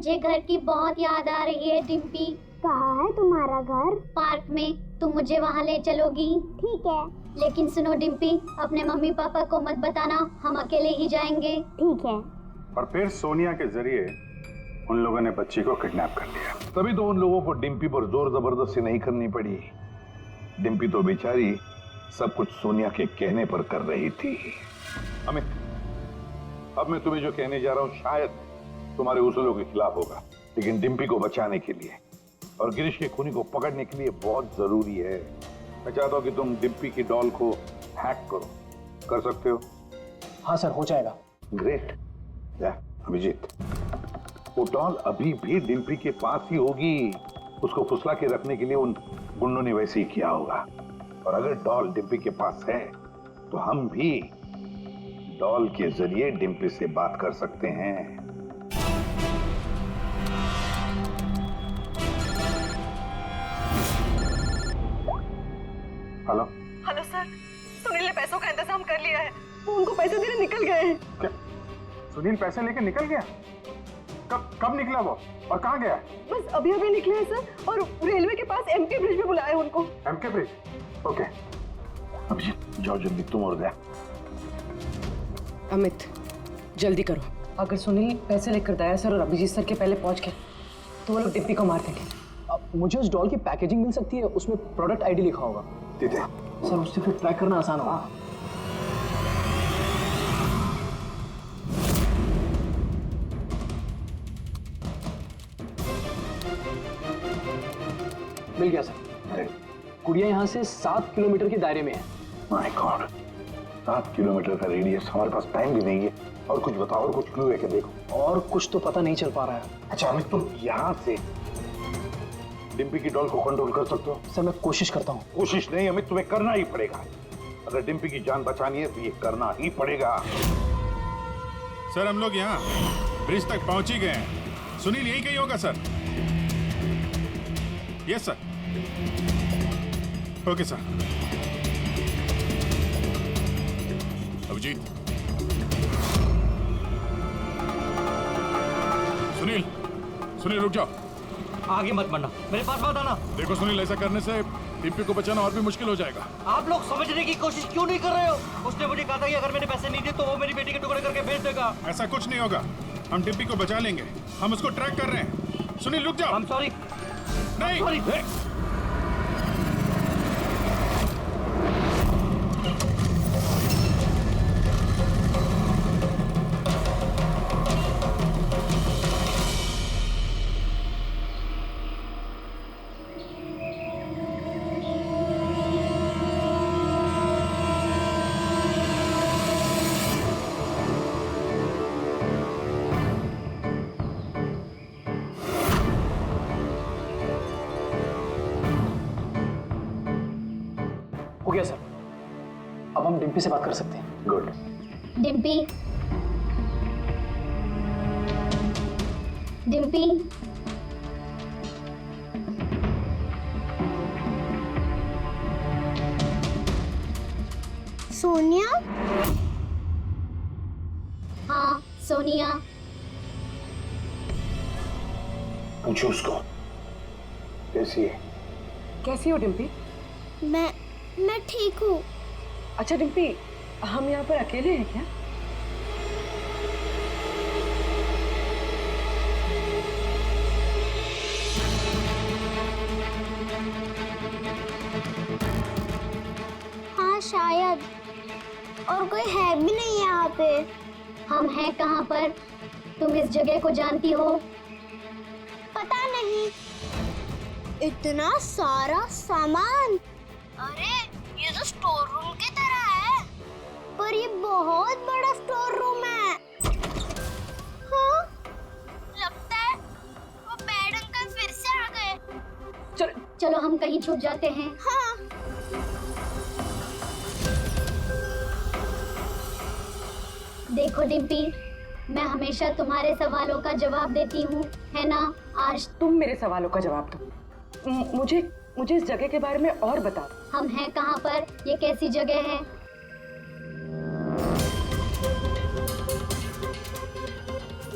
मुझे घर की बहुत याद आ रही है डिम्पी। कहाँ है तुम्हारा घर? पार्क में। तुम मुझे वहाँ ले चलोगी? ठीक है। लेकिन सुनो डिम्पी, अपने मम्मी पापा को मत बताना, हम अकेले ही जाएंगे। ठीक है। और फिर सोनिया के जरिए उन लोगों ने बच्ची को किडनैप कर लिया। तभी तो उन लोगों को डिम्पी पर जोर जबरदस्ती नहीं करनी पड़ी। डिम्पी तो बेचारी सब कुछ सोनिया के कहने पर कर रही थी। अमित, अब मैं तुम्हें जो कहने जा रहा हूं शायद तुम्हारे उसूलों के खिलाफ होगा, लेकिन डिम्पी को बचाने के लिए और गिरीश के खूनी को पकड़ने के लिए बहुत जरूरी है। मैं चाहता हूं कि तुम डिम्पी की डॉल को हैक करो। कर सकते हो? हाँ सर, हो जाएगा। ग्रेट। अभिजीत, वो डॉल अभी भी डिम्पी के पास ही होगी। उसको फुसला के रखने के लिए उन गुंडों ने वैसे ही किया होगा। और अगर डॉल डिम्पी के पास है तो हम भी डॉल के जरिए डिम्पी से बात कर सकते हैं। हेलो हेलो सर, सुनील ने पैसों का इंतजाम कर लिया है। वो उनको पैसे देने निकल गए हैं। क्या सुनील पैसे लेकर निकल गया? कब निकला वो और कहाँ गया? बस अभी अभी निकले हैं सर, और रेलवे के पास एमके ब्रिज पे बुलाया है उनको। MK bridge? ओके। अभिजीत जाओ जल्दी, तुम और गया। अमित जल्दी करो। अगर सुनील पैसे लेकर दया सर और अभिजीत सर के पहले पहुंच गए तो वो लोग डिम्पी को मार देंगे। मुझे उस डॉल की पैकेजिंग मिल सकती है, उसमें प्रोडक्ट आईडी लिखा होगा। दीदी सर उससे फिर ट्रैक करना आसान होगा। मिल गया सर। कुड़िया यहाँ से 7 किलोमीटर के दायरे में है। माय गॉड, 7 किलोमीटर का रेडियस। हमारे पास टाइम भी नहीं है। और कुछ बताओ, और कुछ क्लू है क्या? देखो और कुछ तो पता नहीं चल पा रहा है। अच्छा अमित, तुम यहाँ से डिम्पी की डॉल को कंट्रोल कर सकते हो? सर मैं कोशिश करता हूँ। कोशिश नहीं अमित, तुम्हें करना ही पड़ेगा। अगर डिम्पी की जान बचानी है तो ये करना ही पड़ेगा। सर हम लोग यहाँ ब्रिज तक पहुंच ही गए हैं। सुनील यही कहीं होगा sir. Yes sir. Okay sir. Abhijeet, Sunil रुक जाओ। आगे मत बढ़ना, मेरे पास मत आना। देखो सुनील, ऐसा करने से डिम्पी को बचाना और भी मुश्किल हो जाएगा। आप लोग समझने की कोशिश क्यों नहीं कर रहे हो? उसने मुझे कहा था कि अगर मैंने पैसे नहीं दिए तो वो मेरी बेटी के टुकड़े करके भेज देगा। ऐसा कुछ नहीं होगा, हम डिम्पी को बचा लेंगे। हम उसको ट्रैक कर रहे हैं। सुनील रुक जाओ। I'm sorry। नहीं Sorry। हो गया सर, अब हम डिम्पी से बात कर सकते हैं। गुड। डिम्पी, डिम्पी, सोनिया? हाँ सोनिया। पूछो उसको कैसी है। कैसी हो डिम्पी? मैं ठीक हूँ। अच्छा डिम्पी, हम यहाँ पर अकेले हैं क्या? हाँ शायद, और कोई है भी नहीं यहाँ पे। हम हैं कहाँ पर? तुम इस जगह को जानती हो? पता नहीं, इतना सारा सामान। अरे ये तो स्टोर रूम की तरह है, पर ये बहुत बड़ा स्टोर रूम है। हाँ, लगता है वो बैड अंकल फिर से आ गए। चलो हम कहीं छुप जाते हैं। हाँ। देखो डिम्पी, मैं हमेशा तुम्हारे सवालों का जवाब देती हूँ, है ना? आज तुम मेरे सवालों का जवाब दो। मुझे इस जगह के बारे में और बता। हम हैं कहाँ पर? ये कैसी जगह है?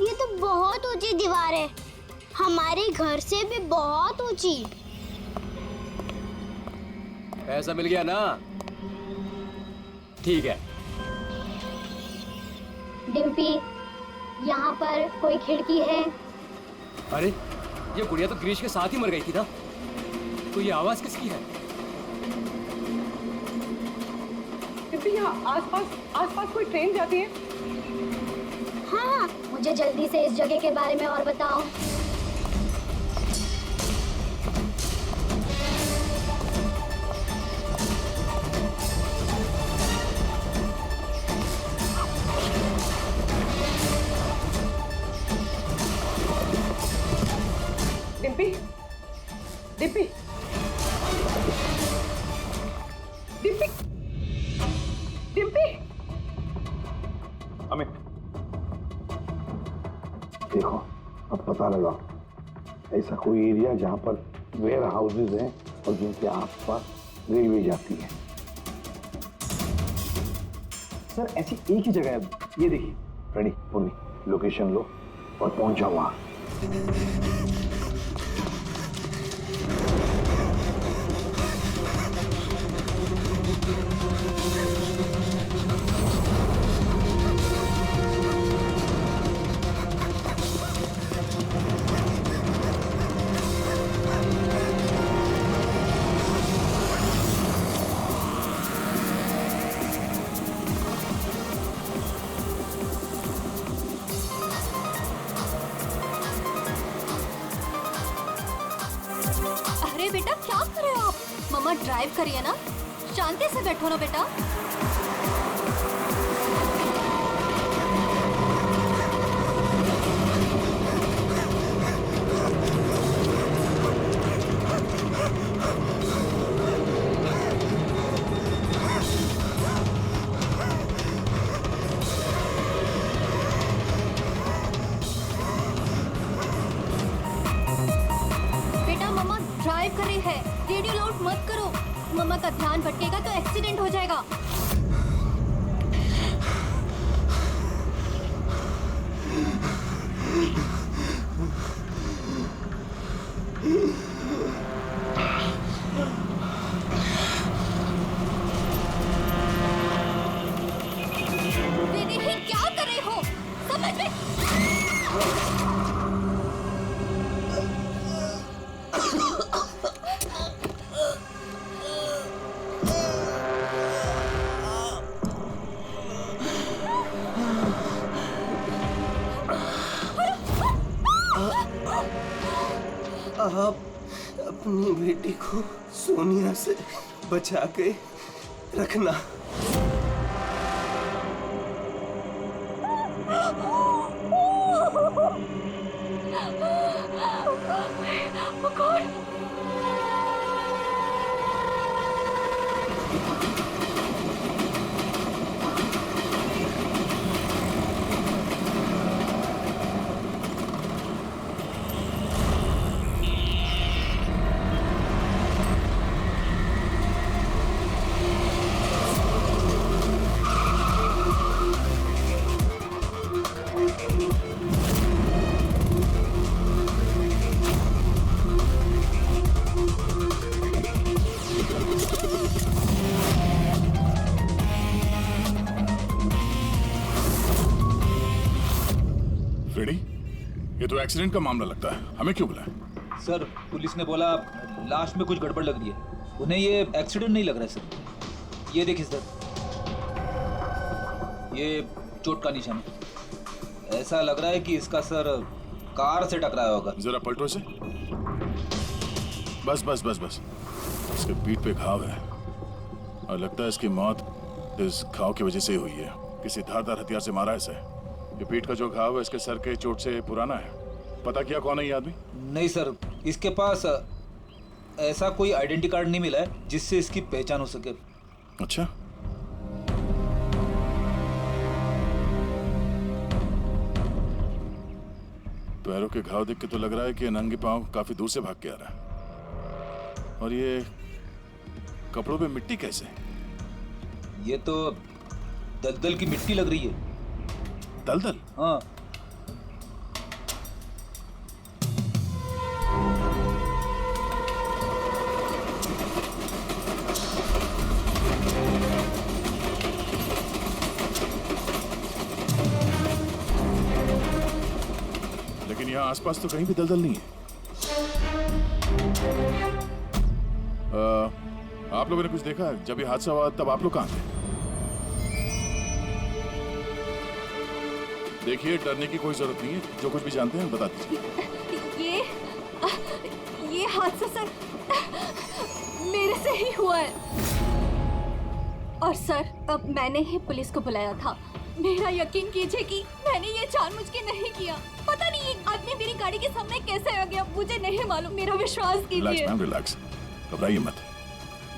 ये तो बहुत ऊंची दीवार है। हमारे घर से भी बहुत ऊंची। पैसा मिल गया ना? ठीक है। डिम्पी, यहाँ पर कोई खिड़की है? अरे ये गुड़िया तो ग्रीश के साथ ही मर गई थी ना, तो ये आवाज किसकी है? डिम्पी, यहाँ आसपास कोई ट्रेन जाती है? हाँ, मुझे जल्दी से इस जगह के बारे में और बताओ। डिम्पी, डिम्पी, डिम्पी, डिम्पी। अमित, देखो अब पता लगा ऐसा कोई एरिया जहां पर वेयर हाउसेज हैं और जिनके आसपास रेलवे जाती है। सर ऐसी एक ही जगह है, ये देखिए। रेडी पूर्वी, लोकेशन लो और पहुंच जाओ वहां। अरे बेटा, क्या कर रहे हो आप? मम्मा ड्राइव करिए ना, शांति से बैठो ना बेटा। बेटा, मम्मा ड्राइव कर रही है, रेडियो लाउड मत करो। मम्मा का ध्यान भटकेगा तो एक्सीडेंट हो जाएगा। दीदी, क्या कर रहे हो? समझ में आप अपनी बेटी को सोनिया से बचा के रखना। फ्रेडी, ये तो एक्सीडेंट का मामला लगता है, हमें क्यों बुलाया? सर, पुलिस ने बोला लाश में कुछ गड़बड़ लग रही है। उन्हें ये एक्सीडेंट नहीं लग रहा है सर। ये देखिए सर, ये चोट का निशान है। ऐसा लग रहा है कि इसका सर कार से टकराया होगा। जरा पलटो से। बस बस बस बस, इसके पीठ पे घाव है और लगता है इसकी मौत इस घाव की वजह से हुई है। किसी धारदार हथियार से मारा है इसे। ये पीठ का जो घाव है इसके सर के चोट से पुराना है। पता किया कौन है ये आदमी? नहीं सर, इसके पास ऐसा कोई आइडेंटिटी कार्ड नहीं मिला है जिससे इसकी पहचान हो सके। अच्छा, पैरों के घाव देख के तो लग रहा है कि नंगे पांव काफी दूर से भाग के आ रहा है। और ये कपड़ों पे मिट्टी कैसे? ये तो दलदल की मिट्टी लग रही है। दलदल? हाँ। आसपास तो कहीं भी दलदल नहीं है। आप लोगों ने कुछ देखा है? जब ये हादसा हुआ तब आप लोग कहाँ थे? देखिए, डरने की कोई जरूरत नहीं है। जो कुछ भी जानते हैं बता दीजिए। ये हादसा सर मेरे से ही हुआ है। और सर, अब मैंने ही पुलिस को बुलाया था। मेरा यकीन कीजिए कि मैंने ये जानबूझ के नहीं किया। पता नहीं ये आदमी मेरी गाड़ी के सामने कैसे आ गया, मुझे नहीं मालूम। मेरा विश्वास कीजिए। रिलैक्स मैम, रिलैक्स, घबराइए मत।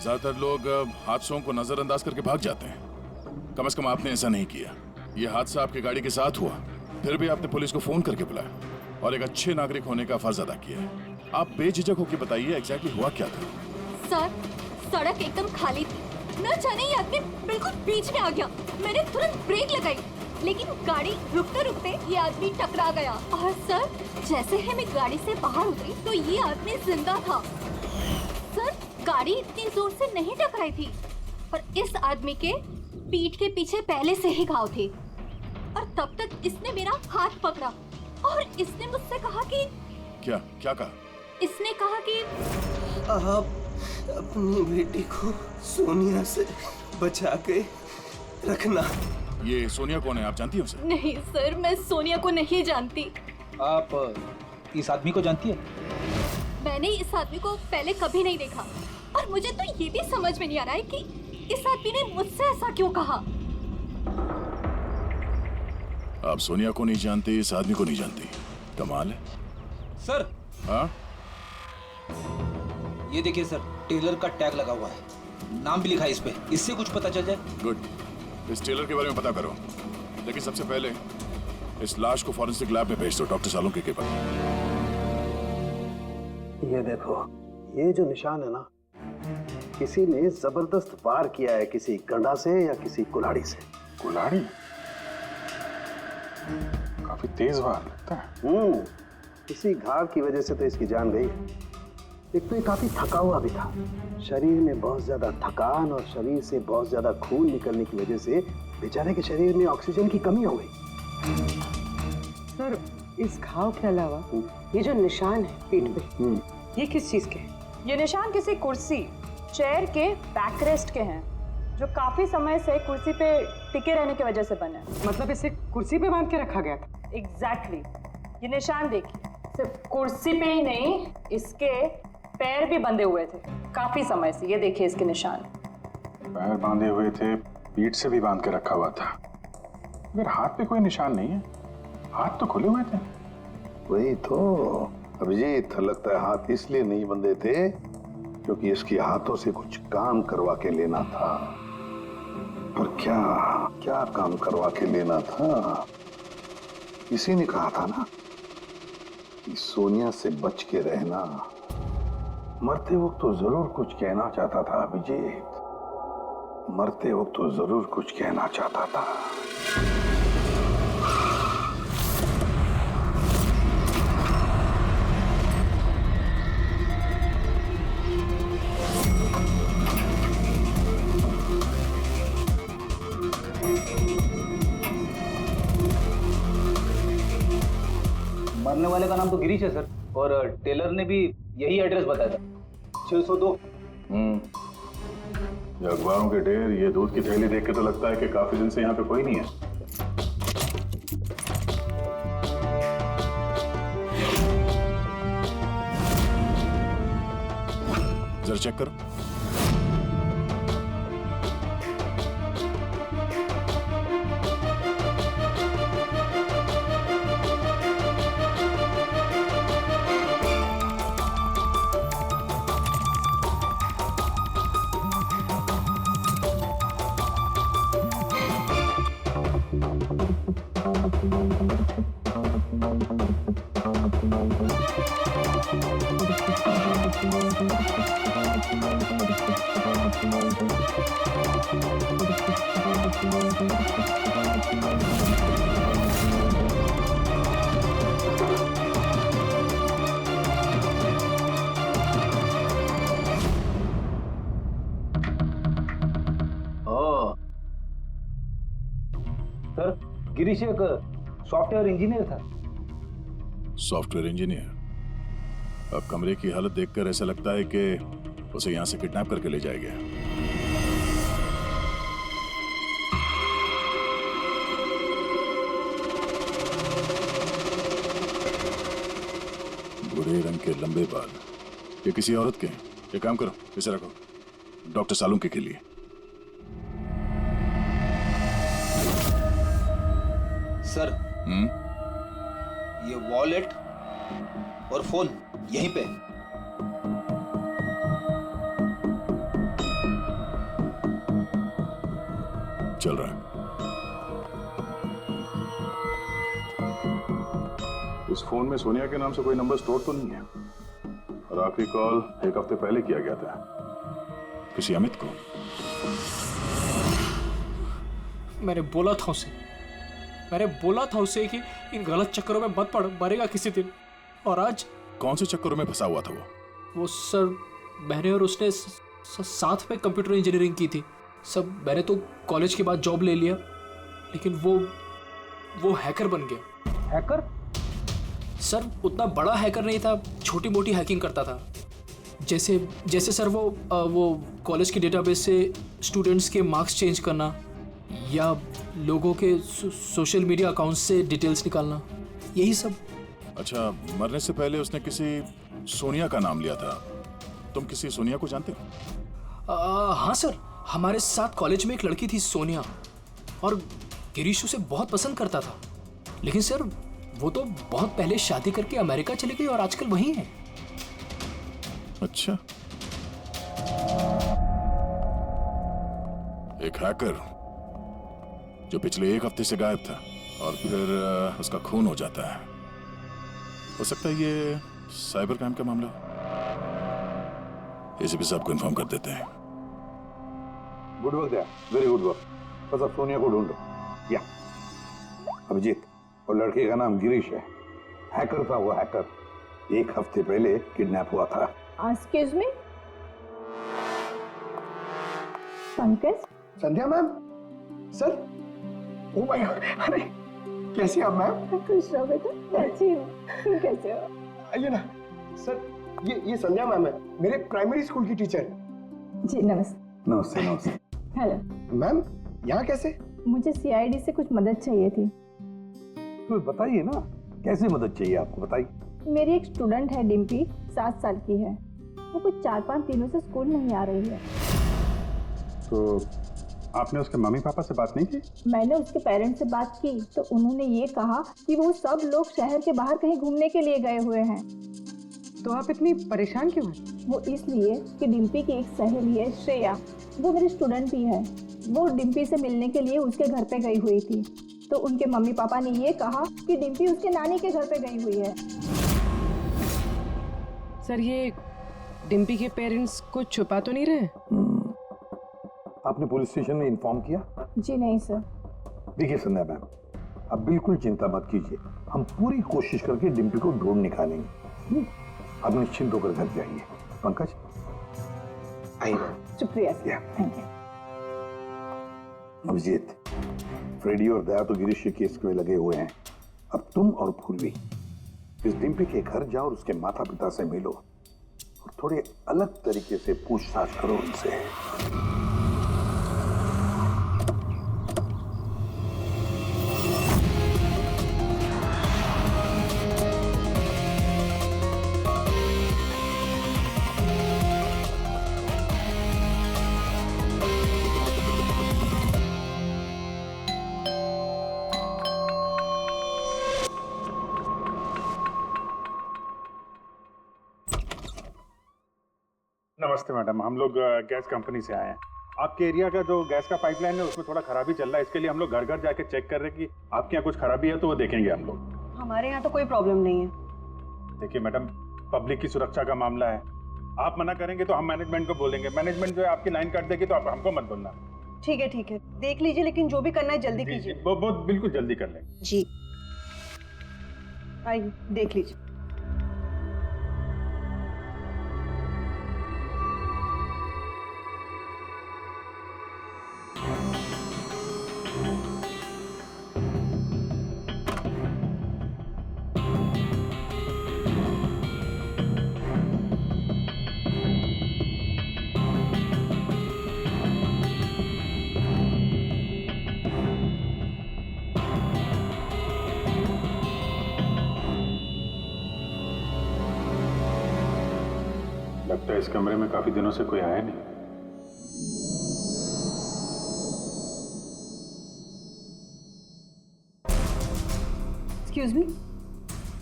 ज्यादातर लोग हादसों को नजरअंदाज करके भाग जाते हैं। कम से कम आपने ऐसा नहीं किया। ये हादसा आपकी गाड़ी के साथ हुआ, फिर भी आपने पुलिस को फोन करके बुलाया और एक अच्छे नागरिक होने का फर्ज अदा किया है। आप बेझिझक होकर बताइए एग्जैक्टली हुआ क्या था। सर, सड़क एकदम खाली थी। न जाने ये आदमी बिल्कुल बीच में आ गया। मैंने तुरंत ब्रेक लगाई, लेकिन गाड़ी रुकते रुकते ये आदमी टकरा गया। और सर, जैसे ही मैं गाड़ी से बाहर उतरी तो ये आदमी जिंदा था। सर, गाड़ी इतनी जोर से नहीं टकराई थी, पर इस आदमी के पीठ के पीछे पहले से ही घाव थे। और तब तक इसने मेरा हाथ पकड़ा और इसने मुझसे कहा कि क्या कहा? इसने कहा कि आप अपनी बेटी को सोनिया से बचा के रखना। ये सोनिया कौन है? आप जानती हैं उसे? नहीं सर, मैं सोनिया को नहीं जानती। आप इस आदमी को जानती है? मैंने इस आदमी को पहले कभी नहीं देखा और मुझे तो ये भी समझ में नहीं आ रहा है कि इस आदमी ने मुझसे ऐसा क्यों कहा। आप सोनिया को नहीं जानती, इस आदमी को नहीं जानती। कमाल है। सर, हाँ? ये देखिए सर, टेलर का टैग लगा हुआ है, नाम भी लिखा है इस पे। इससे कुछ पता चल जाए। गुड, इस टेलर के बारे में पता करो, लेकिन सबसे पहले इस लाश को फॉरेंसिक लैब में भेज दो डॉक्टर सालोंके के पास। ये देखो, ये जो निशान है ना, किसी ने जबरदस्त वार किया है, किसी गंडा से या किसी कुल्हाड़ी से। कुल्हाड़ी? काफी तेज वार लगता है। इसी घाव की वजह से तो इसकी जान गई। एक तो ये काफी थका हुआ भी था, शरीर में बहुत ज्यादा थकान और शरीर से बहुत ज्यादा खून निकलने की वजह से बेचारे के शरीर में ऑक्सीजन की कमी हो गई। सर, इस घाव के अलावा ये जो निशान है पीठ पे, ये किस चीज के? ये निशान किसी कुर्सी, चेयर के बैकरेस्ट के हैं, जो काफी समय से कुर्सी पे टिके रहने की वजह से बने हैं। मतलब इसे कुर्सी पे बांध के रखा गया था? एग्जैक्टली। ये निशान देखिए, सिर्फ कुर्सी पे ही नहीं, इसके पैर भी बंधे हुए थे काफी समय से। ये देखिए इसके निशान। पैर बांधे हुए थे, पीठ से भी बांध के रखा हुआ था, मगर हाथ पे कोई निशान नहीं है। हाथ तो खुले हुए थे। वही तो अभिजीत, लगता है हाथ इसलिए नहीं बंधे थे क्योंकि इसके हाथों से कुछ काम करवा के लेना था। पर क्या काम करवा के लेना था? किसी ने कहा था ना कि सोनिया से बच के रहना। मरते वक्त तो जरूर कुछ कहना चाहता था अभिजीत, मरते वक्त तो जरूर कुछ कहना चाहता था। मरने वाले का नाम तो गिरीश है सर, और टेलर ने भी यही एड्रेस बताया था, 602। ये अखबारों के ढेर, ये दूध की थैली देख के तो लगता है कि काफी दिन से यहाँ पे कोई नहीं है। जरा चेक करो। सर, गिरीश एक सॉफ्टवेयर इंजीनियर था। Software engineer. अब कमरे की हालत देखकर ऐसा लगता है कि उसे यहां से किडनैप करके ले जाया गया। भूरे रंग के लंबे बाल, ये किसी औरत के हैं। एक काम करो, इसे रखो, डॉक्टर सालुंके के लिए। सर ये वॉलेट और फोन यहीं पे। चल रहा है। इस फोन में सोनिया के नाम से कोई नंबर स्टोर तो नहीं है, और आखिरी कॉल एक हफ्ते पहले किया गया था किसी अमित को। मैंने बोला था उसे कि इन गलत चक्करों में मत पड़, मरेगा किसी दिन। और आज कौन से चक्करों में फंसा हुआ था वो सर, मैंने और उसने साथ में कंप्यूटर इंजीनियरिंग की थी सब। मैंने तो कॉलेज के बाद जॉब ले लिया, लेकिन वो हैकर बन गया। हैकर? सर उतना बड़ा हैकर नहीं था, छोटी मोटी हैकिंग करता था। जैसे सर वो कॉलेज के डेटाबेस से स्टूडेंट्स के मार्क्स चेंज करना, या लोगों के सोशल मीडिया अकाउंट से डिटेल्स निकालना, यही सब। अच्छा, मरने से पहले उसने किसी सोनिया का नाम लिया था। तुम किसी सोनिया को जानते हो? हाँ सर, हमारे साथ कॉलेज में एक लड़की थी सोनिया, और गिरीश उसे बहुत पसंद करता था। लेकिन सर वो तो बहुत पहले शादी करके अमेरिका चली गई और आजकल वहीं है। अच्छा, एक हैकर जो पिछले एक हफ्ते से गायब था और फिर उसका खून हो जाता है। हो सकता है ये साइबर क्राइम का मामला हो। इसे भी सबको इन्फॉर्म कर देते हैं। गुड वर्क यार, वेरी गुड वर्क। बस अब सोनिया को ढूंढो। या अभिजीत, और लड़के का नाम गिरीश है। हैकर था वो, हैकर। एक हफ्ते पहले किडनैप हुआ था। Excuse me, Pankaj? Sandhya ma'am, sir. Oh my God, अरे कैसे आप मैम? खुश रहो बेटा, अच्छी हो। तुम कैसे हो? आइए ना सर, ये संध्या मैम है, मेरे प्राइमरी स्कूल की टीचर। जी नमस्ते। नमस्ते नमस्ते। हेलो मैम, यहाँ कैसे? मुझे सीआईडी से कुछ मदद चाहिए थी। तो बताइए ना, कैसे मदद चाहिए आपको, बताइए। मेरी एक स्टूडेंट है डिम्पी, 7 साल की है। वो कुछ 4-5 दिनों से स्कूल नहीं आ रही है। तो आपने उसके मम्मी पापा से बात नहीं की? मैंने उसके पेरेंट्स से बात की तो उन्होंने ये कहा कि वो सब लोग शहर के बाहर कहीं घूमने के लिए गए हुए हैं। तो आप इतनी परेशान क्यों हैं? वो इसलिए कि डिम्पी की एक सहेली है श्रेया, वो मेरी स्टूडेंट भी है। वो डिम्पी से मिलने के लिए उसके घर पे गई हुई थी, तो उनके मम्मी पापा ने ये कहा कि डिम्पी उसके नानी के घर पे गई हुई है। सर, ये डिम्पी के पेरेंट्स कुछ छुपा तो नहीं रहे? आपने पुलिस स्टेशन में इन्फॉर्म किया? जी नहीं सर। देखिए संध्या मैम, अब बिल्कुल चिंता मत कीजिए, हम पूरी कोशिश करके डिम्पी को ढूंढ निकालेंगे। आप निश्चिंत होकर घर जाइए। पंकज आइए। शुक्रिया sir, thank you. Abhijeet, Freddy और दया तो गिरीश के केस में लगे हुए हैं। अब तुम और पूर्वी इस डिम्पी के घर जाओ और उसके माता पिता से मिलो और थोड़े अलग तरीके से पूछताछ करो उनसे। नमस्ते मैडम, हम लोग गैस कंपनी से आए हैं। आपके एरिया का जो गैस का पाइपलाइन है उसमें थोड़ा खराबी चल रहा है, इसके लिए हम लोग घर घर जाके चेक कर रहे हैं कि आपके यहाँ कुछ खराबी है तो वो देखेंगे हम लोग। हमारे यहाँ तो कोई प्रॉब्लम नहीं है। देखिए मैडम, पब्लिक की सुरक्षा का मामला है, आप मना करेंगे तो हम मैनेजमेंट को बोलेंगे। मैनेजमेंट जो है आपकी लाइन काट देगी तो आप हमको मत बोलना। ठीक है, देख लीजिए, लेकिन जो भी करना है जल्दी कीजिए। वो बिल्कुल जल्दी कर लेंगे। जी, आइए देख लीजिए। लगता है इस कमरे में काफी दिनों से कोई आया नहीं। एक्सक्यूज मी,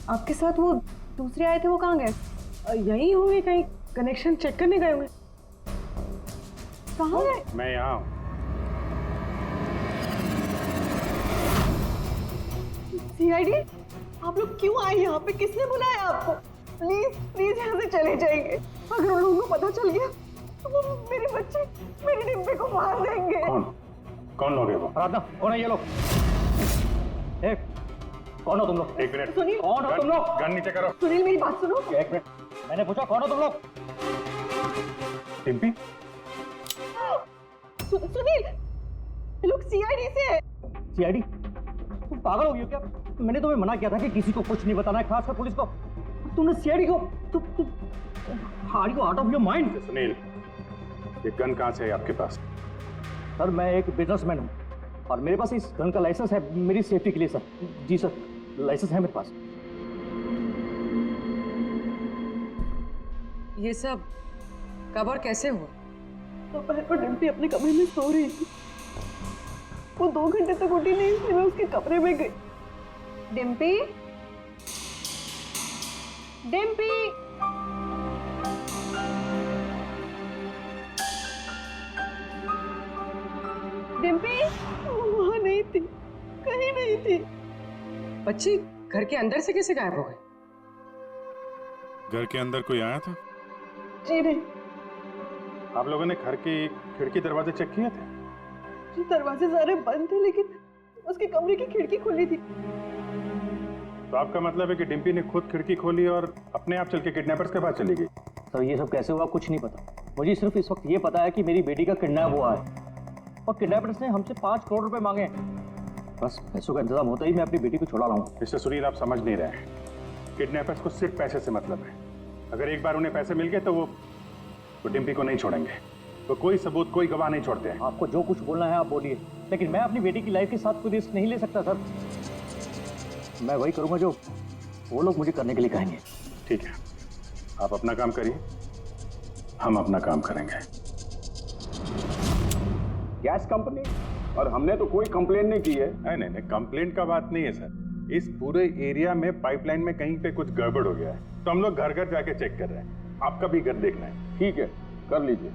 आपके साथ वो दूसरे आए थे, वो कहाँ गए? यही होंगे, कहीं कनेक्शन चेक करने गए होंगे। कहाँ गए? मैं यहाँ हूँ। सीआईडी, आप लोग क्यों आए यहाँ पे? किसने बुलाया आपको? प्लीज प्लीज यहाँ से चले जाइए। अगर उन लोगों को पता चल गया तो वो मेरे बच्चे, मेरी डिम्पी को मार देंगे। कौन लोग है वो? आराधना, कौन है ये लोग? कौन हो तुम लोग? एक मिनट। सुनील, कौन हो तुम लोग? गन नीचे करो। सुनील मेरी बात सुनो। एक मिनट, मैंने पूछा कौन हो तुम लोग? डिम्पी? सुनील, ये लोग सीआईडी से है। सीआईडी? तुम पागल हो गई हो क्या? मैंने तुम्हें मना किया था कि किसी को कुछ नहीं बताना है, खासकर पुलिस को। तुमने सीआईडी को are you out of your mind? Sunil, ये गन कहाँ से है आपके पास? सर मैं एक बिजनेसमैन हूँ और मेरे पास इस गन का लाइसेंस है, मेरी सेफ्टी के लिए सर। जी सर, लाइसेंस है मेरे पास। ये सब कब और कैसे हुआ? दोपहर को डिम्पी अपने कमरे में सो रही थी। वो 2 घंटे तक उठी नहीं, इसलिए मैं उसके कमरे में गई। डिम्पी, डिम्पी, डिम्पी वहाँ नहीं थी, कहीं नहीं थी। बच्ची घर के अंदर से कैसे गायब हो गई? घर के अंदर कोई आया था? जी नहीं। आप लोगों ने घर की खिड़की दरवाजे चेक किए थे? जी दरवाजे सारे बंद थे, लेकिन उसके कमरे की खिड़की खुली थी। तो आपका मतलब है कि डिम्पी ने खुद खिड़की खोली और अपने आप चल के किडनैपर्स के पास चली गई? सर ये सब कैसे हुआ कुछ नहीं पता। मुझे सिर्फ इस वक्त ये पता है कि मेरी बेटी का किडनैप हुआ है और किडनैपर्स ने हमसे 5 करोड़ रुपए मांगे हैं। बस पैसों का इंतजाम होता ही मैं अपनी बेटी को छुड़ा लाऊंगा। मिस्टर सुनील, आप समझ नहीं रहे हैं। किडनैपर्स को सिर्फ पैसे से मतलब है। अगर एक बार उन्हें पैसे मिल गए तो वो डिम्पी को नहीं छोड़ेंगे। तो कोई सबूत, कोई गवाह नहीं छोड़ते हैं। आपको जो कुछ बोलना है आप बोलिए, लेकिन मैं अपनी बेटी की लाइफ के साथ कोई रिस्क नहीं ले सकता सर। मैं वही करूंगा जो वो लोग मुझे करने के लिए कहेंगे। ठीक है, आप अपना काम करिए, हम अपना काम करेंगे। Gas company? और हमने तो कोई कंप्लेन नहीं की है। नहीं, कंप्लेंट का बात नहीं है सर। इस पूरे एरिया में पाइपलाइन में कहीं पे कुछ गड़बड़ हो गया है, तो हम लोग घर घर जाके चेक कर रहे हैं। आपका भी घर देखना है। ठीक है, कर लीजिए।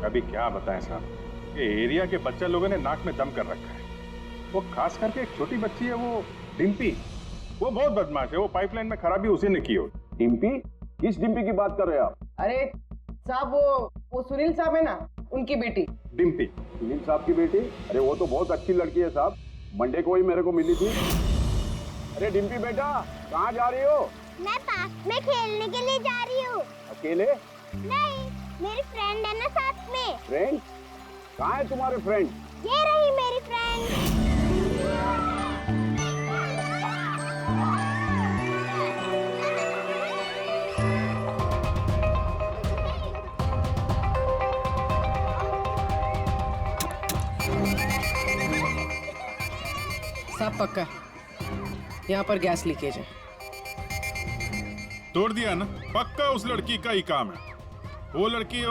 अभी क्या बताएं साहब, ये एरिया के बच्चे लोगों ने नाक में दम कर रखा है। वो खास करके एक छोटी बच्ची है, वो डिम्पी, वो बहुत बदमाश है। वो पाइपलाइन में खराबी उसी ने की हो। डिम्पी? किस डिम्पी की बात कर रहे हैं आप? अरे साहब, वो सुनील साहब है ना, उनकी बेटी डिम्पी। सुनील साहब की बेटी? अरे वो तो बहुत अच्छी लड़की है साहब, मंडे को ही मेरे को मिली थी। अरे डिम्पी बेटा, कहाँ जा रही हो? मैं पार्क में खेलने के लिए जा रही हूँ। अकेले? नहीं, मेरी फ्रेंड है ना साथ में। फ्रेंड? कहाँ है तुम्हारे फ्रेंड? ये रही मेरी फ्रेंड। सब पक्का यहाँ पर गैस लीकेज है। तोड़ दिया ना, पक्का उस लड़की का ही काम है। वो लड़की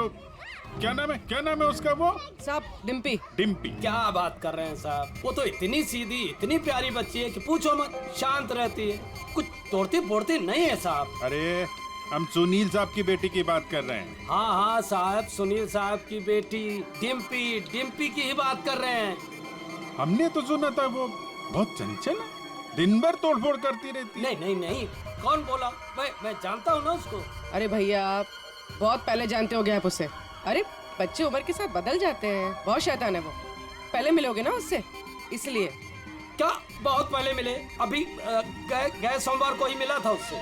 क्या नाम है उसका? वो साहब डिम्पी। डिम्पी? क्या बात कर रहे हैं साहब, वो तो इतनी सीधी, इतनी प्यारी बच्ची है कि पूछो मत। शांत रहती है, कुछ तोड़ती फोड़ती नहीं है साहब। अरे हम सुनील साहब की बेटी की बात कर रहे हैं। हाँ साहब, सुनील साहब की बेटी डिम्पी की ही बात कर रहे हैं। हमने तो सुना था वो बहुत चंचल है, दिन भर तोड़फोड़ करती रहती है। नहीं, कौन बोला? मैं जानता हूँ ना उसको। अरे भैया, आप बहुत पहले जानते हो गए आप उससे। अरे बच्चे उम्र के साथ बदल जाते हैं, बहुत शैतान है वो। पहले मिलोगे ना उससे, इसलिए। क्या बहुत पहले मिले? अभी गए सोमवार को ही मिला था उससे।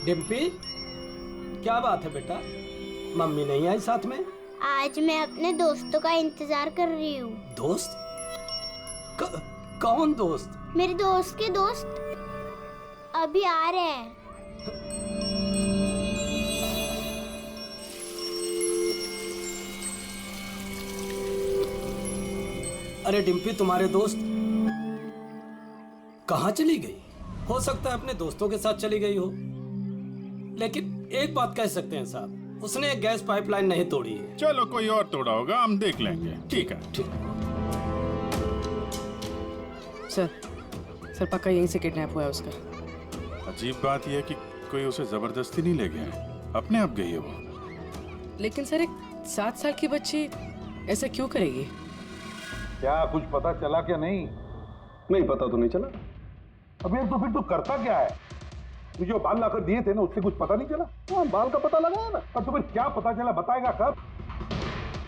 डिम्पी, क्या बात है बेटा, मम्मी नहीं आई साथ में? आज मैं अपने दोस्तों का इंतजार कर रही हूँ। दोस्त? कौन दोस्त? मेरे दोस्त के दोस्त। अभी आ रहे हैं। अरे डिम्पी, तुम्हारे दोस्त कहाँ चली गई? हो सकता है अपने दोस्तों के साथ चली गई हो, लेकिन एक बात कह सकते हैं साहब, उसने गैस पाइपलाइन नहीं तोड़ी है। चलो कोई और तोड़ा होगा, हम देख लेंगे। ठीक है। सर पक्का यहीं से किडनैप हुआ है उसका। अजीब बात यह है कि कोई उसे जबरदस्ती नहीं ले गया है, अपने आप गई है वो। लेकिन सर एक 7 साल की बच्ची ऐसा क्यों करेगी? क्या कुछ पता चला क्या? नहीं पता तो नहीं चला। अबे तो फिर तू करता क्या है? तू जो बाल लाकर दिए थे ना, उससे कुछ पता नहीं चला? हाँ, बाल का पता लगाया ना। पर तुम्हें क्या पता चला? बताएगा कब?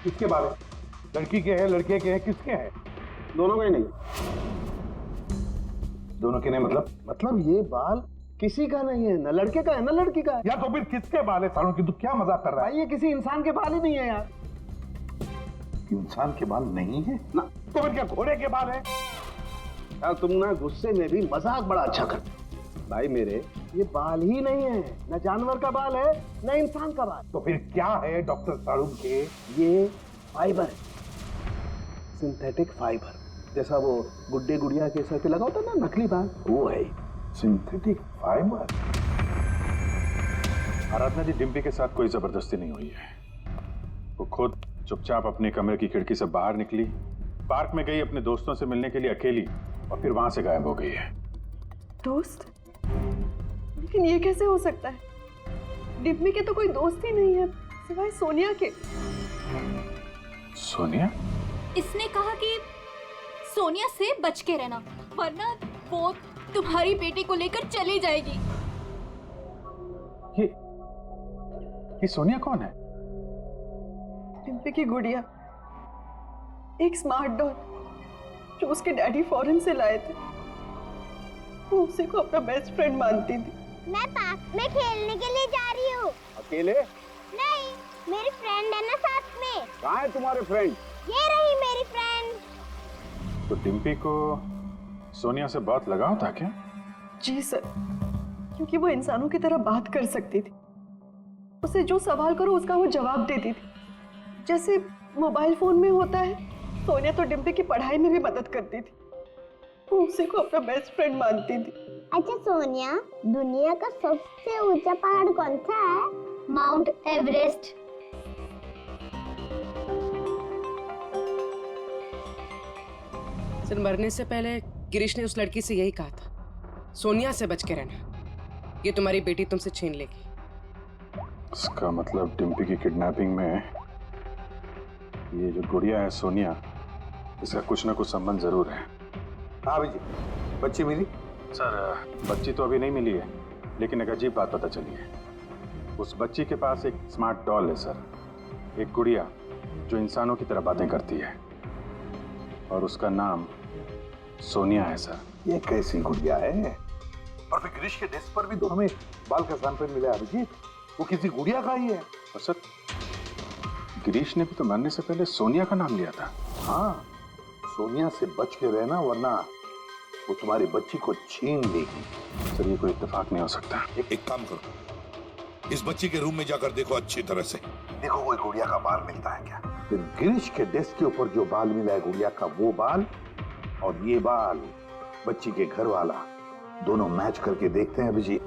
किसके बारे? लड़की के हैं, लड़के के हैं, किसके हैं? दोनों के नहीं। दोनों के नहीं मतलब ये बाल किसी का नहीं है, ना लड़के का है ना लड़की का है। या तो फिर किसके बाल है? सालों की तू क्या मजाक कर रहा है? भाई ये किसी इंसान के बाल ही नहीं है यार। इंसान के बाल नहीं है ना? तो फिर क्या घोड़े के बाल है? यार तुम ना गुस्से में भी मजाक बड़ा अच्छा करते भाई मेरे। ये बाल ही नहीं है, ना जानवर का बाल है ना इंसान का बाल। तो फिर क्या है डॉक्टर साड़ू के? ये फाइबर है, सिंथेटिक फाइबर। जैसा वो गुड्डे गुड़िया के सर पे लगा होता ना नकली बाल, वो है सिंथेटिक फाइबर। आराधना जी, डिम्पी के साथ कोई जबरदस्ती नहीं हुई है। वो खुद चुपचाप अपने कमरे की खिड़की से बाहर निकली, पार्क में गई अपने दोस्तों से मिलने के लिए अकेली, और फिर वहां से गायब हो गई है। दोस्त? लेकिन ये कैसे हो सकता है? डिम्पी के तो कोई दोस्त ही नहीं है सिवाय सोनिया के। सोनिया? इसने कहा कि सोनिया से बच के रहना, वरना वो तुम्हारी बेटी को लेकर चली जाएगी। ये सोनिया कौन है? डिम्पी की गुड़िया, एक स्मार्ट डॉल जो उसके डैडी फॉरेन से लाए थे। वो उसी को अपना बेस्ट फ्रेंड मानती थी। मैं पार्क में खेलने के लिए जा रही हूँ। अकेले? नहीं, मेरी फ्रेंड है ना साथ में। कहाँ है तुम्हारे फ्रेंड? ये रही मेरी फ्रेंड। तो डिम्पी को सोनिया से बहुत लगाव था क्या? जी सर, क्योंकि वो इंसानों की तरह बात कर सकती थी। उसे जो सवाल करो उसका वो जवाब देती थी। जैसे मोबाइल फोन में होता है, सोनिया तो डिम्पी की पढ़ाई में भी मदद करती थी। वो उसी को अपना बेस्ट फ्रेंड मानती थी। अच्छा सोनिया, दुनिया का सबसे ऊंचा पहाड़ कौन सा है? Mount Everest. सर मरने से पहले गिरीश ने उस लड़की से यही कहा था, सोनिया से बच के रहना, ये तुम्हारी बेटी तुमसे छीन लेगी। इसका मतलब डिम्पी की किडनैपिंग में ये जो गुड़िया है सोनिया, इसका कुछ ना कुछ संबंध जरूर है। हाँ जी, बच्ची मिली? सर बच्ची तो अभी नहीं मिली है, लेकिन एक अजीब बात पता चली है। उस बच्ची के पास एक स्मार्ट डॉल है सर, एक गुड़िया जो इंसानों की तरह बातें करती है, और उसका नाम सोनिया है सर। ये कैसी गुड़िया है? और फिर गिरीश के डेस्क पर भी तो हमें बाल का सैंपल मिला है अभिजीत, वो किसी गुड़िया का ही है। और सर गिरीश ने भी तो मरने से पहले सोनिया का नाम लिया था। हाँ, सोनिया से बच के रहना, वरना वो तुम्हारी बच्ची को छीन लेगी। सर ये कोई इत्तेफाक नहीं हो सकता। एक काम करो, इस बच्ची के रूम में जाकर देखो अच्छी तरह से। देखो कोई गुड़िया का बाल मिलता है क्या? फिर गिरीश के डेस्क के ऊपर जो बाल मिला है गुड़िया का, वो बाल और ये बाल बच्ची के घर वाला, दोनों मैच करके देखते हैं अभिजीत।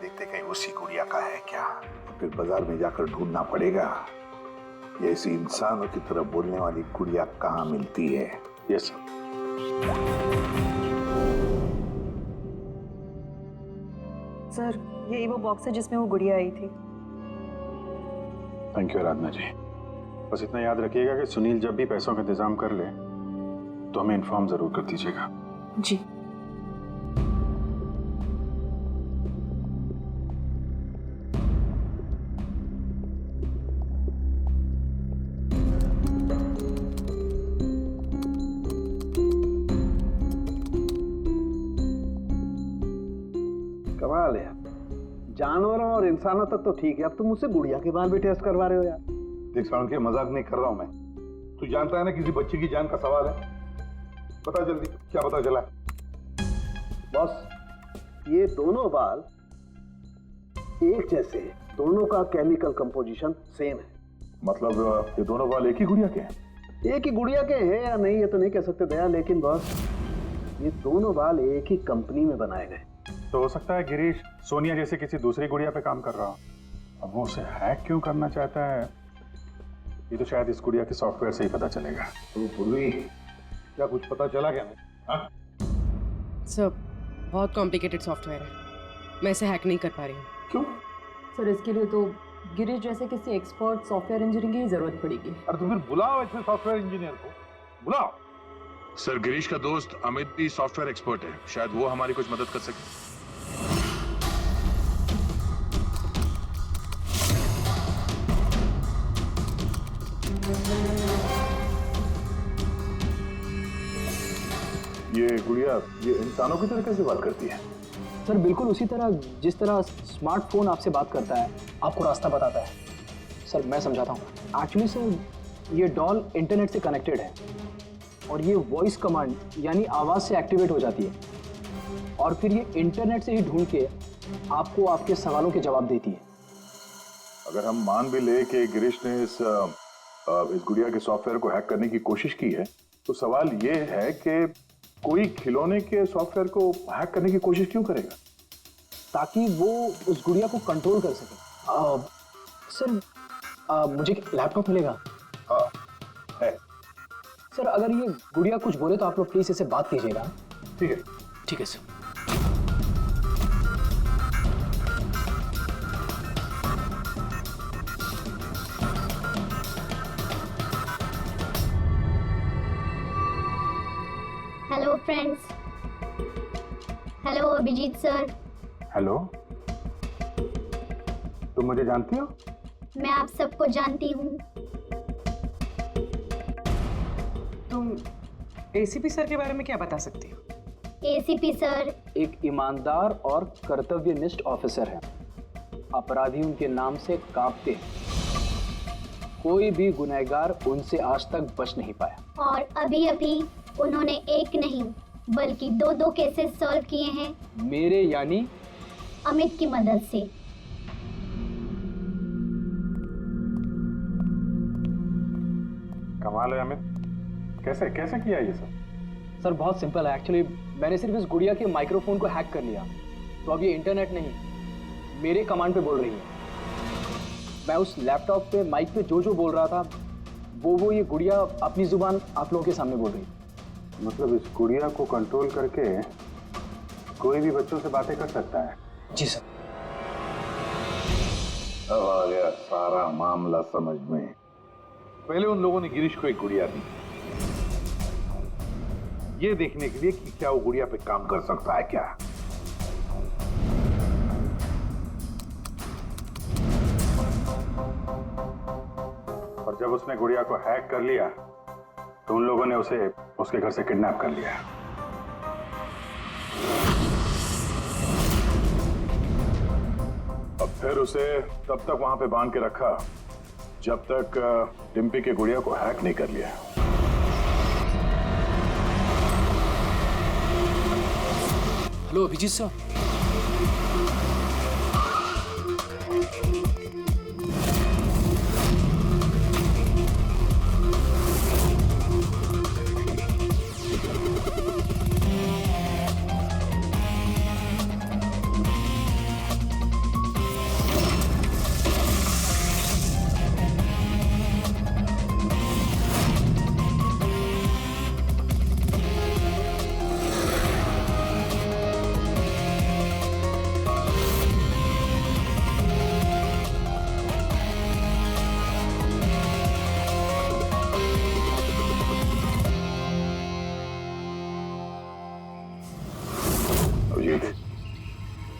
देखते कहीं उसी गुड़िया का है क्या? फिर बाजार में जाकर ढूंढना पड़ेगा ये ऐसी इंसानों की तरह बोलने वाली गुड़िया कहाँ मिलती है। Yes sir. सर यही वो बॉक्स है जिसमें वो गुड़िया आई थी। थैंक यू आराधना जी। बस इतना याद रखिएगा कि सुनील जब भी पैसों का इंतजाम कर ले तो हमें इन्फॉर्म जरूर कर दीजिएगा। जी। कमाल है, जानवरों और इंसानों तक तो ठीक है, अब तुम मुझसे गुड़िया के बाल भी टेस्ट करवा रहे हो यार। देख साउंड के मजाक नहीं कर रहा हूं मैं। तू जानता है ना किसी बच्ची की जान का सवाल है। बता जल्दी, क्या पता चला? बॉस, ये दोनों बाल एक जैसे हैं, दोनों का केमिकल कंपोजिशन सेम है। मतलब ये दोनों बाल एक ही गुड़िया के हैं? एक ही गुड़िया के हैं या नहीं ये तो नहीं कह सकते दया, लेकिन बॉस ये दोनों बाल एक ही कंपनी में बनाए गए। तो हो सकता है गिरीश सोनिया जैसे किसी दूसरी गुड़िया पे काम कर रहा हो। अब वो उसे हैक क्यों करना चाहता है ये तो शायद इस गुड़िया के सॉफ्टवेयर से ही पता चलेगा। तो पूर्वी क्या कुछ पता चला क्या? सर बहुत कॉम्प्लिकेटेड सॉफ्टवेयर है, मैं इसे हैक नहीं कर पा रही हूँ। क्यों? सर इसके लिए तो गिरीश जैसे किसी एक्सपर्ट सॉफ्टवेयर इंजीनियर की जरूरत पड़ेगी। अरे तो फिर बुलाओ ऐसे सॉफ्टवेयर इंजीनियर को, बुलाओ। सर गिरीश का दोस्त अमित भी सॉफ्टवेयर एक्सपर्ट है, शायद वो हमारी कुछ मदद कर सके। ये गुड़िया ये इंसानों की तरह कैसे बात करती है? सर बिल्कुल उसी तरह जिस तरह स्मार्टफोन आपसे बात करता है, आपको रास्ता बताता है। सर मैं समझाता हूँ। एक्चुअली सर ये डॉल इंटरनेट से कनेक्टेड है और ये वॉइस कमांड यानी आवाज़ से एक्टिवेट हो जाती है और फिर ये इंटरनेट से ही ढूंढ के आपको आपके सवालों के जवाब देती है। अगर हम मान भी ले कि गिरीश ने इस गुड़िया के सॉफ्टवेयर को हैक करने की कोशिश की है, तो सवाल ये है कि कोई खिलौने के सॉफ्टवेयर को हैक करने की कोशिश क्यों करेगा? ताकि वो उस गुड़िया को कंट्रोल कर सके। सर मुझे लैपटॉप मिलेगा? हाँ है। सर अगर ये गुड़िया कुछ बोले तो आप लोग प्लीज इसे बात कीजिएगा। ठीक है। ठीक है sir. Hello friends. Hello Abhijeet sir. Hello, तुम मुझे जानती हो? मैं आप सबको जानती हूँ। तुम एसीपी सर के बारे में क्या बता सकती हो? एसीपी सर एक ईमानदार और कर्तव्यनिष्ठ ऑफिसर है। अपराधी उनके नाम से कांपते हैं। कोई भी गुनहगार उनसे आज तक बच नहीं पाया। और अभी अभी उन्होंने एक नहीं बल्कि दो केसेस सॉल्व किए हैं मेरे यानी अमित की मदद से। कमाल है अमित, कैसे कैसे किया ये सब? सर बहुत सिंपल है। एक्चुअली मैंने सिर्फ इस गुड़िया के माइक्रोफोन को हैक कर लिया, तो अब ये इंटरनेट नहीं मेरे कमांड पे बोल रही है। मैं उस लैपटॉप पे माइक पे जो बोल रहा था वो ये गुड़िया अपनी जुबान आप लोगों के सामने बोल रही है। मतलब इस गुड़िया को कंट्रोल करके कोई भी बच्चों से बातें कर सकता है? जी सर। अब आ गया सारा मामला समझ में। पहले उन लोगों ने गिरीश को एक गुड़िया दी, ये देखने के लिए कि क्या वो गुड़िया पे काम कर सकता है क्या। और जब उसने गुड़िया को हैक कर लिया तो उन लोगों ने उसे उसके घर से किडनैप कर लिया। अब फिर उसे तब तक वहां पे बांध के रखा जब तक डिम्पी के गुड़िया को हैक नहीं कर लिया। Hello Abhijeet sir.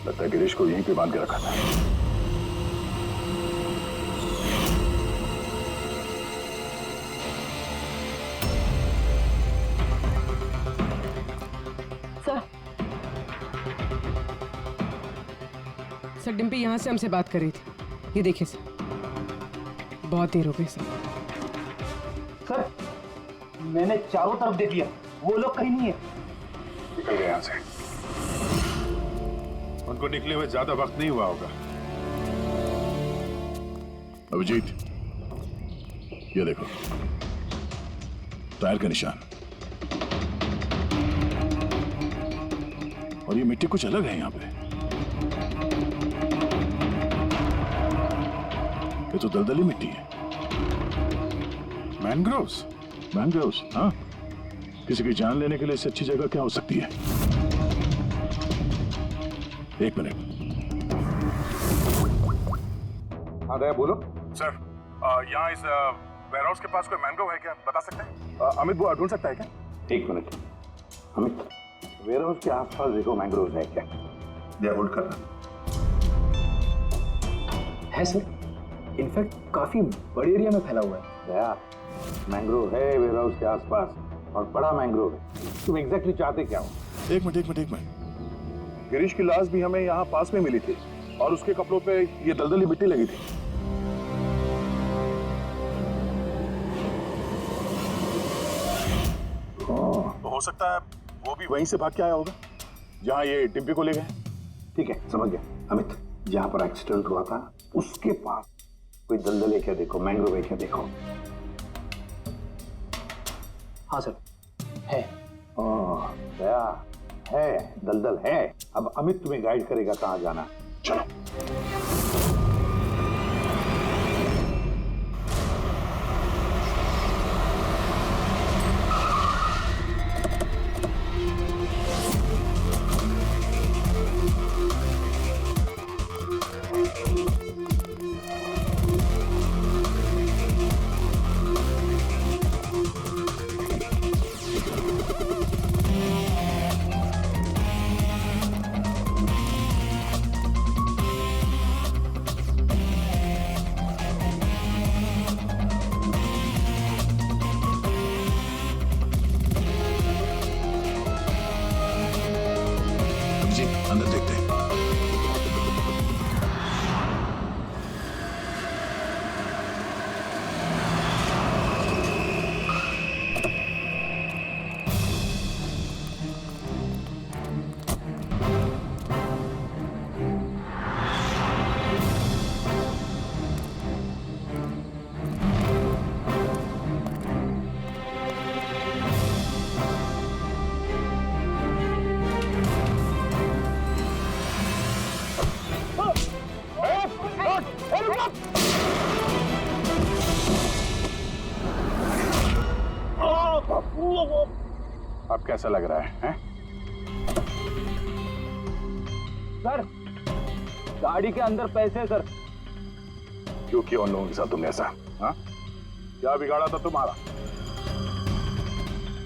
लगता है गिरीश को यहीं पे बांध के रखा था। सर डिम्पी यहाँ से हमसे बात कर रही थी, ये देखिए सर। बहुत देर हो गई सर। सर मैंने चारों तरफ देख लिया, वो लोग कहीं नहीं है। निकल गए यहाँ से। उनको निकले हुए ज्यादा वक्त नहीं हुआ होगा। अभिजीत, ये देखो, टायर का निशान। और ये मिट्टी कुछ अलग है यहाँ पे। ये तो दलदली मिट्टी है। मैनग्रोव्स। मैनग्रोव्स, हाँ। किसी की जान लेने के लिए इससे अच्छी जगह क्या हो सकती है? एक मिनट। हाँ दया, बोलो। सर, यहाँ इस वेयरहाउस के पास कोई मैंग्रोव है क्या, बता सकते हैं? अमित वो ढूंढ सकता है क्या? एक मिनट अमित, वेयरहाउस के आसपास देखो मैंग्रोव है क्या? दया होल्ड करना। है सर, इनफैक्ट काफी बड़े एरिया में फैला हुआ है। दया, मैंग्रोव है वेयरहाउस के आसपास और बड़ा मैंग्रोव है। तुम एग्जैक्टली चाहते क्या हो? एक मिनट। गिरीश की लाश भी हमें यहाँ पास में मिली थी और उसके कपड़ों पे ये दलदली मिट्टी लगी थी। तो हो सकता है वो भी वहीं से भाग के आया होगा जहाँ ये डिम्पी को ले गए। ठीक है, समझ गया अमित। जहाँ पर एक्सीडेंट हुआ था उसके पास कोई दलदल है क्या देखो, मैंग्रोव है क्या देखो। हाँ सर, है। दया, है, दलदल है। अब अमित तुम्हें गाइड करेगा कहाँ जाना। चलो। अंदर देखते हैं। अब कैसा लग रहा है? सर, गाड़ी के अंदर पैसे सर। क्यों किया उन लोगों के साथ तुमने ऐसा? हाँ? क्या बिगाड़ा था तुम्हारा?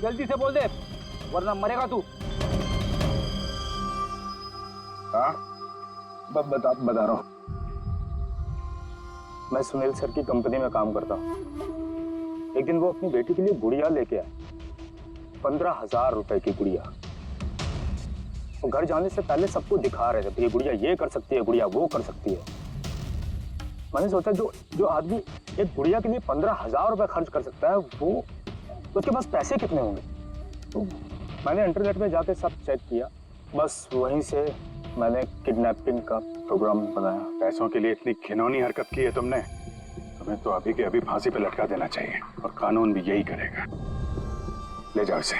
जल्दी से बोल दे वरना मरेगा तू। हाँ? बता रहा हूँ। मैं सुनील सर की कंपनी में काम करता हूँ। एक दिन वो अपनी बेटी के लिए गुड़िया लेके आए, 15,000 रुपए की गुड़िया। वो घर जाने से पहले सबको दिखा रहे थे, ये गुड़िया ये कर सकती है, गुड़िया वो कर सकती है। मैंने सोचा जो आदमी एक गुड़िया के लिए 15,000 रुपए खर्च कर सकता है, वो उसके पास पैसे कितने होंगे। तो मैंने इंटरनेट में जाके सब चेक किया, बस वहीं से मैंने किडनैपिंग का प्रोग्राम बनाया। पैसों के लिए इतनी घिनौनी हरकत की है तुमने, तुम्हें तो अभी के अभी फांसी पे लटका देना चाहिए और कानून भी यही करेगा। ले जाओ इसे।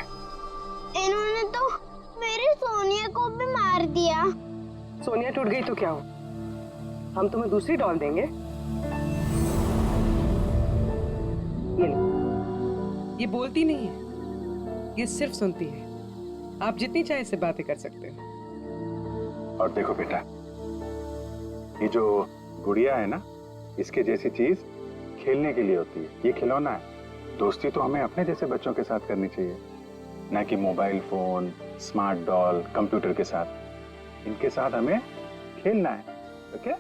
इन्होंने तो मेरी सोनिया को भी मार दिया। सोनिया टूट गई तो क्या हो, हम तुम्हें दूसरी डॉल देंगे। ये लो। ये बोलती नहीं है, ये सिर्फ सुनती है। आप जितनी चाहे इससे बातें कर सकते हो। और देखो बेटा, ये जो गुड़िया है ना, इसके जैसी चीज खेलने के लिए होती है, ये खिलौना है। दोस्ती तो हमें अपने जैसे बच्चों के साथ करनी चाहिए, ना कि mobile phone, smart doll, computer के साथ। इनके साथ हमें खेलना है, ओके?